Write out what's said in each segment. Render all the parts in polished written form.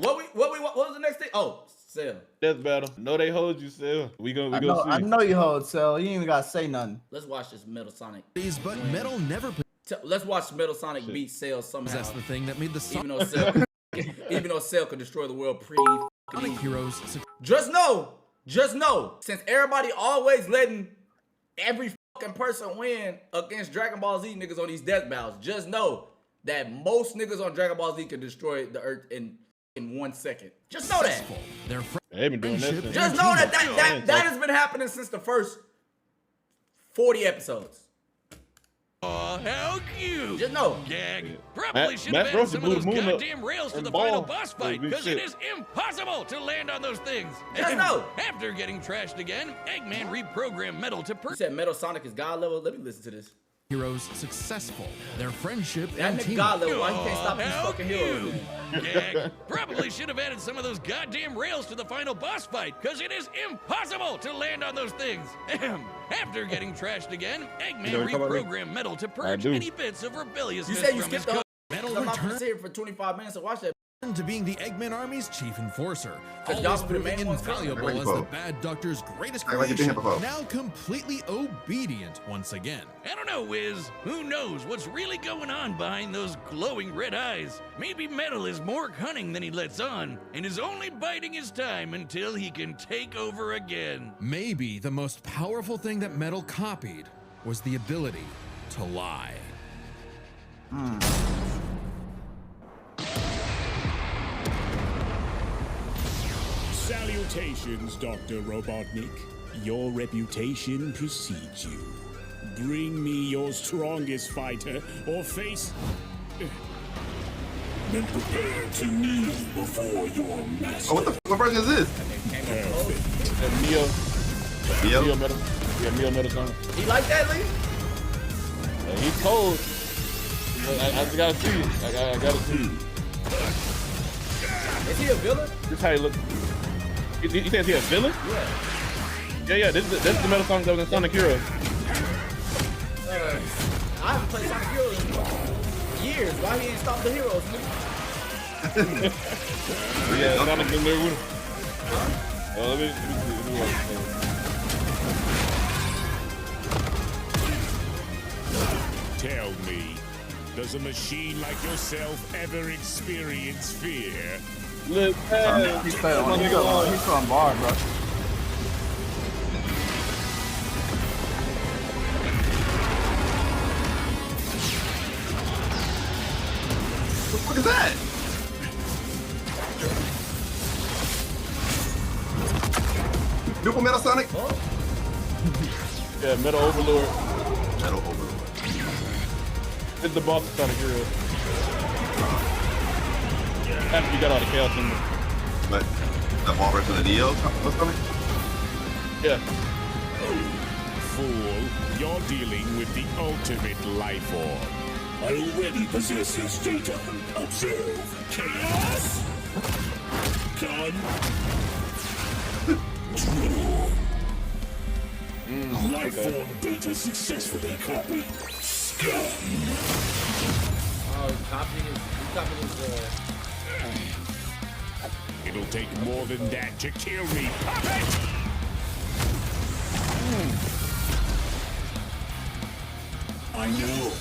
What was the next thing? Oh, Cell. Death battle. No, they hold you, Cell. We gonna see. I know you hold Cell. You ain't even gotta say nothing. Let's watch this Metal Sonic. But Metal never. Let's watch Metal Sonic beat Cell somehow. That's the thing that made the even though Cell could destroy the world pretty. Sonic heroes. Just know, since everybody always letting every fucking person win against Dragon Ball Z niggas on these death battles, just know that most niggas on Dragon Ball Z can destroy the earth in 1 second. Just know that. They been doing that. Just know that has been happening since the first 40 episodes. Oh, how cute! Just know. Gag. Probably should have added some of those goddamn rails to the final boss fight, because it is impossible to land on those things. Just know. After getting trashed again, Eggman reprogrammed Metal to You said Metal Sonic is God level? Let me listen to this. Heroes successful. Their friendship and teamwork. God level. Why he can't stop these fucking heroes? Gag. Probably should have added some of those goddamn rails to the final boss fight, because it is impossible to land on those things. After getting trashed again, Eggman reprogrammed Metal to purge any bits of rebelliousness. You said you from skipped his the Metal I'm not return gonna sit here for 25 minutes and watch that. to being the Eggman Army's chief enforcer, y'all always were the main proving ones invaluable as the Bad Doctor's greatest creation, now completely obedient once again. I don't know, Wiz. Who knows what's really going on behind those glowing red eyes? Maybe Metal is more cunning than he lets on, and is only biding his time until he can take over again. Maybe the most powerful thing that Metal copied was the ability to lie. Salutations, Dr. Robotnik. Your reputation precedes you. Bring me your strongest fighter, or face... Then prepare to kneel before your master. Oh, what version is this? Neo Metal. Yeah, Neo Metal Sonic. He like that, Lee? He's cold. I just gotta see it. I gotta see it. Is he a villain? This is how he looks. You think he's a villain? Yeah. Yeah. This is the Metal Sonic that was in Sonic Heroes. I haven't played Sonic Heroes in years. Why he ain't stopped the heroes, nigga? Yeah, Sonic in there with him. Let me Tell me, does a machine like yourself ever experience fear? He's on bar, bro. What the fuck is that? Duple Metal Sonic? Yeah, Metal Overlord. Metal Overlord. It's the boss of Sonic Heroes. After you got all the chaos in there. But the ball version of the Neo Sonic? Yeah. Fool, you're dealing with the ultimate life form. I already possess his data. Observe. Chaos! Life form data successfully copied. Oh, he's copying his, It'll take more than that to kill me, puppet! I know.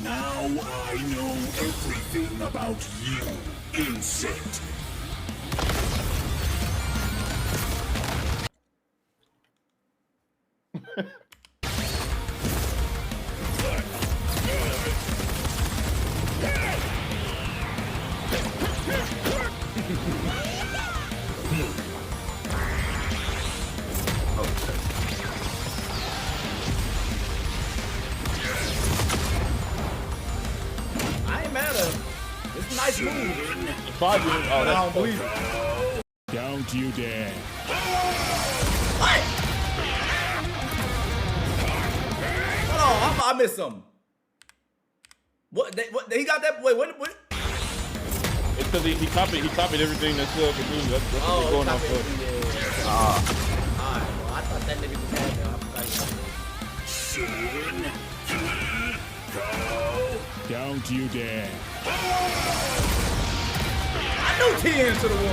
Now I know everything about you, insect. Nice move. I don't believe it. Don't you dare. What? Hold on, I missed something. What he got that? Wait, what? It's because he copied everything that Cell could do. That's what they're going off of. Alright, well, I thought that nigga just had that. Don't you dare. I New 10 to the 1.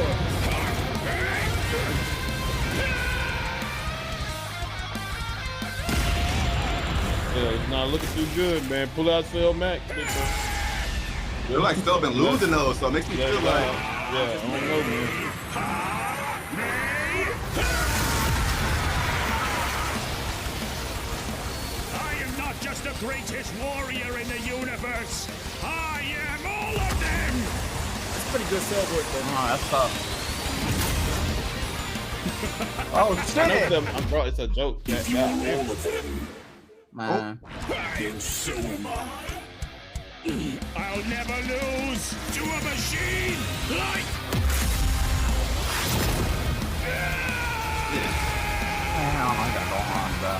Yeah, it's not looking too good, man. Pull out Cell Max. They're like still been losing those, so it makes me feel like. Yeah, I don't know, man. I am not just the greatest warrior in the universe. I am all of them. That's pretty good cell work, though. Oh, that's tough. Oh I know shit! bro, it's a joke. If you are all of them, Man. then so am I. I'll never lose to a machine like. Damn, I gotta go on, bro.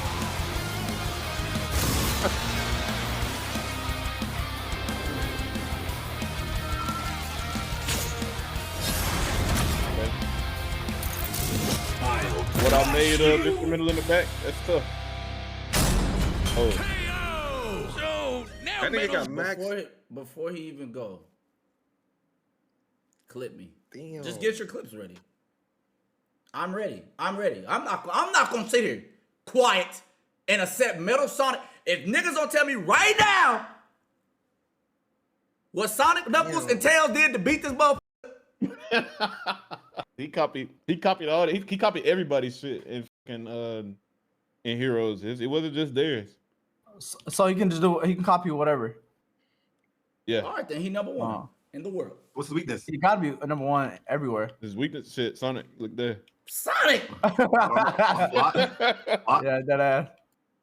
What I made of instrumental in the back, that's tough. Oh. KO! So now I think it Metal's got max. Before he even go, clip me. Damn. Just get your clips ready. I'm ready. I'm not gonna sit here quiet and accept Metal Sonic. If niggas don't tell me right now what Sonic, Knuckles, and Tails did to beat this motherfucker. He copied all that. He copied everybody's shit in fucking in Heroes. It wasn't just theirs. So he can just do. He can copy whatever. Yeah. All right, then he number one Oh. in the world. What's the weakness? He gotta be number one everywhere. His weakness shit, Sonic, look there. Sonic. Yeah, that ass.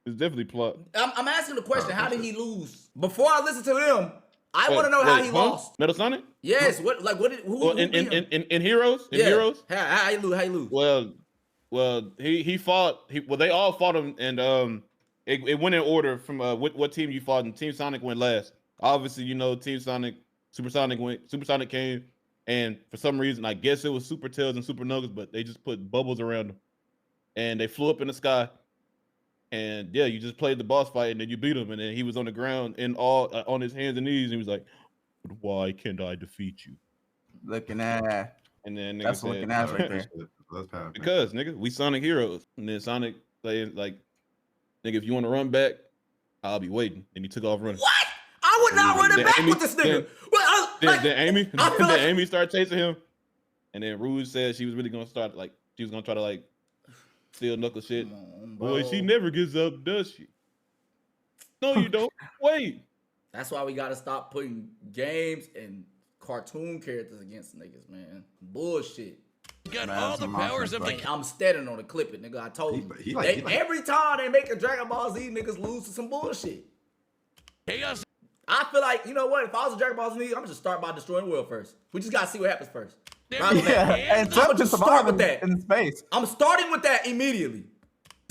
It's definitely plot. I'm asking the question. How did he lose? Before I listen to them, I want to know how he lost. Metal Sonic? Yes. What? Like what? Who In beat him? Heroes? In Heroes? How he lose? How he lose? Well, he fought. They all fought him, and it went in order from what team you fought, and Team Sonic went last. Obviously, you know, Team Sonic, Super Sonic came, and for some reason, I guess it was Super Tails and Super Knuckles, but they just put bubbles around them, and they flew up in the sky. And yeah, you just played the boss fight, and then you beat him, and then he was on the ground and all on his hands and knees, and he was like, "But why can't I defeat you?" Looking at. And then That's nigga looking said, ass right there. That's powerful. because nigga, we Sonic heroes. And then Sonic saying like, "Nigga, if you want to run back, I'll be waiting." And he took off running. What? I would not run it back with this nigga. Then Amy started chasing him, and then Rouge said she was really gonna start like she was gonna try to like steal Knuckles shit. Boy, she never gives up, does she? No, you don't. Wait. That's why we gotta stop putting games and cartoon characters against niggas, man. Bullshit. Got Man, all that's the some powers of nonsense, the I'm steading on the clip it, nigga. I told you. He like- Every time they make a Dragon Ball Z, niggas lose to some bullshit. chaos. I feel like, you know what? If I was a Dragon Ball Z, I'm gonna just start by destroying the world first. We just gotta see what happens first. Rather than Yeah, that. and I'ma Tails just can start survive with that. in space. I'm starting with that immediately.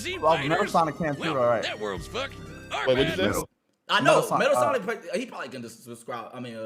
Z Well, Metal fighters? Sonic can't do it, Well, all right. That world's fucked. Our Wait, what'd you bad. say? I know Metal Sonic, Sonic, he probably can just subscribe. I mean,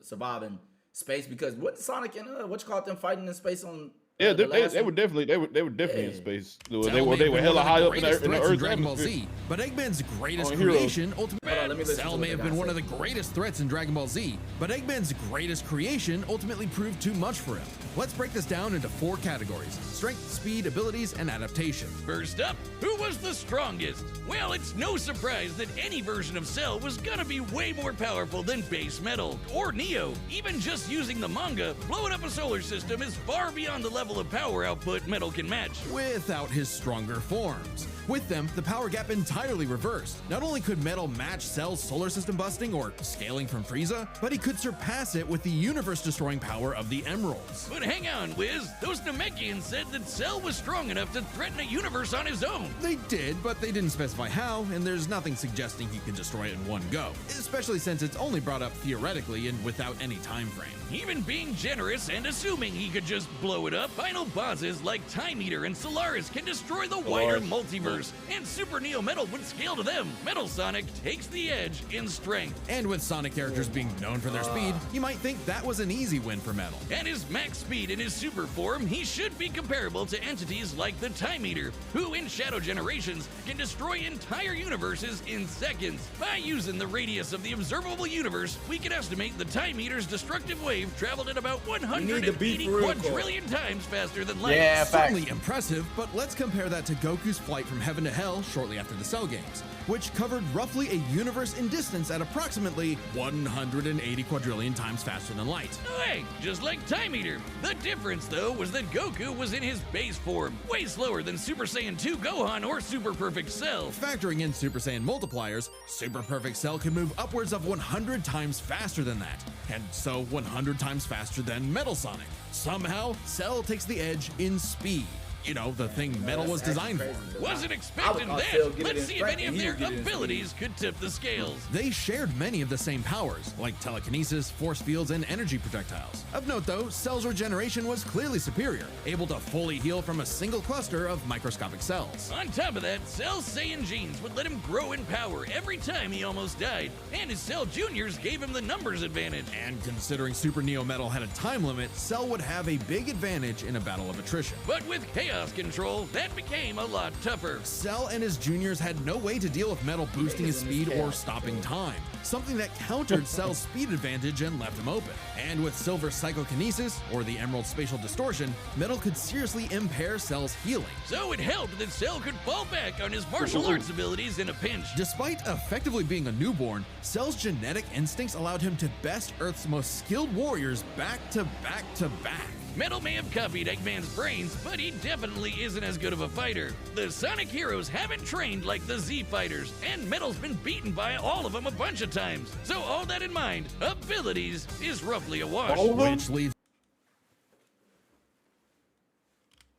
survive in space because what Sonic and what you call them fighting in space on? Yeah, the they last were one? definitely in Yeah. space. Cell They were may have been hella one of high the up in greatest the threats in Earth's Dragon Ball atmosphere. Z, but Eggman's greatest On Heroes. creation Hold on, let me listen to Cell what may the have guy been one of said. the greatest threats in Dragon Ball Z, but Eggman's greatest creation ultimately proved too much for him. Let's break this down into 4 categories: strength, speed, abilities, and adaptation. First up, who was the strongest? Well, it's no surprise that any version of Cell was gonna be way more powerful than base Metal or Neo. Even just using the manga, blowing up a solar system is far beyond the level of power output Metal can match. Without his stronger forms. With them, the power gap entirely reversed. Not only could Metal match Cell's solar system busting or scaling from Frieza, but he could surpass it with the universe-destroying power of the Emeralds. But hang on, Wiz. Those Namekians said that Cell was strong enough to threaten a universe on his own. They did, but they didn't specify how, and there's nothing suggesting he could destroy it in one go, especially since it's only brought up theoretically and without any time frame. Even being generous and assuming he could just blow it up, final bosses like Time Eater and Solaris can destroy the wider multiverse, and Super Neo Metal would scale to them. Metal Sonic takes the edge in strength. And with Sonic characters being known for their speed, you might think that was an easy win for Metal. And his max speed speed in his super form, he should be comparable to entities like the Time Eater, who in Shadow Generations can destroy entire universes in seconds. By using the radius of the observable universe, we can estimate the Time Eater's destructive wave traveled at about 180 quadrillion times faster than light. Yeah, Certainly impressive, but let's compare that to Goku's flight from heaven to hell shortly after the Cell games, which covered roughly a universe in distance at approximately 180 quadrillion times faster than light. Hey, just like Time Eater. The difference, though, was that Goku was in his base form, way slower than Super Saiyan 2 Gohan or Super Perfect Cell. Factoring in Super Saiyan multipliers, Super Perfect Cell can move upwards of 100 times faster than that, and so 100 times faster than Metal Sonic. Somehow, Cell takes the edge in speed. You know, the thing Metal was designed for. Wasn't expecting that. Let's see if any of their abilities could tip the scales. They shared many of the same powers, like telekinesis, force fields, and energy projectiles. Of note though, Cell's regeneration was clearly superior, able to fully heal from a single cluster of microscopic cells. On top of that, Cell's Saiyan genes would let him grow in power every time he almost died, and his Cell Juniors gave him the numbers advantage. And considering Super Neo Metal had a time limit, Cell would have a big advantage in a battle of attrition. But with Chaos Control, that became a lot tougher. Cell and his juniors had no way to deal with Metal boosting his speed or stopping time, something that countered Cell's speed advantage and left him open. And with Silver Psychokinesis, or the Emerald Spatial Distortion, Metal could seriously impair Cell's healing. So it helped that Cell could fall back on his martial arts abilities in a pinch. Despite effectively being a newborn, Cell's genetic instincts allowed him to best Earth's most skilled warriors back to back to back. Metal may have copied Eggman's brains, but he definitely isn't as good of a fighter. The Sonic heroes haven't trained like the Z fighters, and Metal's been beaten by all of them a bunch of times. So all that in mind, abilities is roughly a wash. Which leads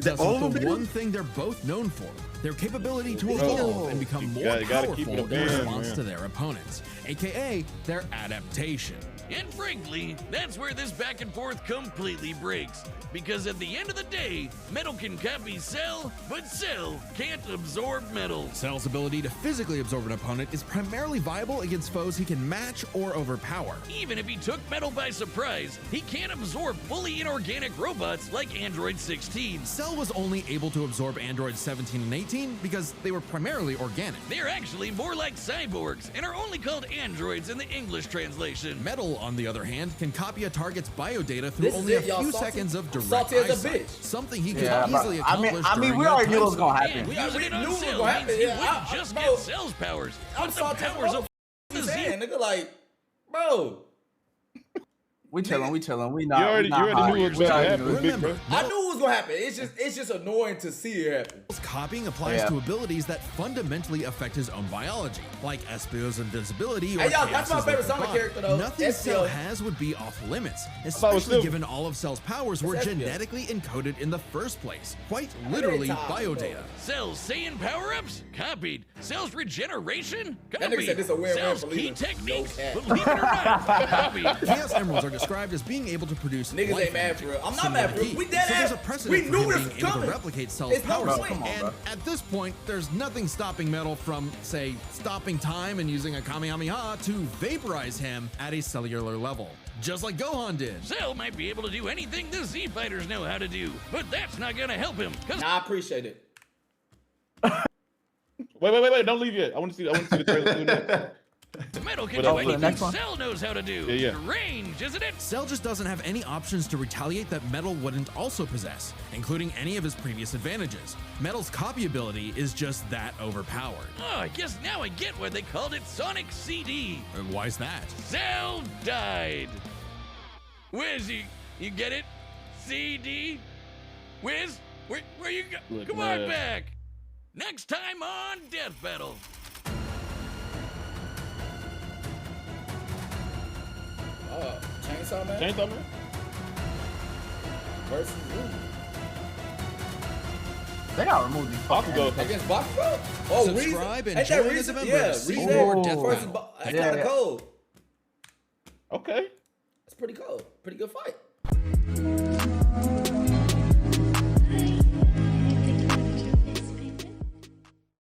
us with the one thing they're both known for, their capability to evolve and become more powerful in response to their opponents, aka their adaptation. And frankly, that's where this back and forth completely breaks. Because at the end of the day, Metal can copy Cell, but Cell can't absorb Metal. Cell's ability to physically absorb an opponent is primarily viable against foes he can match or overpower. Even if he took Metal by surprise, he can't absorb fully inorganic robots like Android 16. Cell was only able to absorb Androids 17 and 18 because they were primarily organic. They're actually more like cyborgs and are only called androids in the English translation. Metal, on the other hand, can copy a target's biodata through only a few seconds of direct eyesight, something he could easily accomplish during we already knew it was gonna happen. And using it on Cell means he wouldn't just get Cell's powers, but the powers of the Z. Nigga, like, bro. We chilling. We not. You already knew it was gonna happen. Remember, I knew it was gonna happen. It's just annoying to see it happen. copying applies to abilities that fundamentally affect his own biology, like Espio's invisibility or Hey, y'all, that's my Chaos's favorite Sonic liquid character, bond. though. Nothing Espio. Cell has would be off limits, especially given all of Cell's powers were Espio. genetically encoded in the first place. Quite literally biodata. Cell's Saiyan power-ups? Copied. Cell's regeneration? That Copied. nigga said this a win-win Cell's for key Leland. techniques? No cap. Believe it or not, copied. Chaos Emeralds are described as being able to produce Niggas life ain't mad energy, for real. I'm not similar mad to for real. heat. We dead So there's ass. a precedent We for knew him this being was able to coming. replicate Cell's It's no powers. point. Come on, And bro. at this point, there's nothing stopping Metal from, say, stopping time and using a Kamehameha to vaporize him at a cellular level, just like Gohan did. Cell might be able to do anything the Z fighters know how to do, but that's not gonna help him, because Nah, I appreciate it. Wait! Don't leave yet. I want to see the trailer. Metal can But do also the anything next one? Cell knows how to do. Yeah. Range, isn't it? Cell just doesn't have any options to retaliate that Metal wouldn't also possess, including any of his previous advantages. Metal's copy ability is just that overpowered. Oh, I guess now I get why they called it Sonic CD. And why's that? Cell died. Wiz, you get it? CD? Wiz, where you go? Look, Come on man. back. Next time on Death Battle. Chainsaw Man Chainsaw Man? versus who? They gotta remove these fucking Bakugo. animations. Against Bakugo? Oh, Subscribe Reason. and Ain't that join us Reason? in Yeah, members. Reason Oh. versus That's Yeah, kind of yeah. cold. Okay. That's pretty cold. Pretty good fight.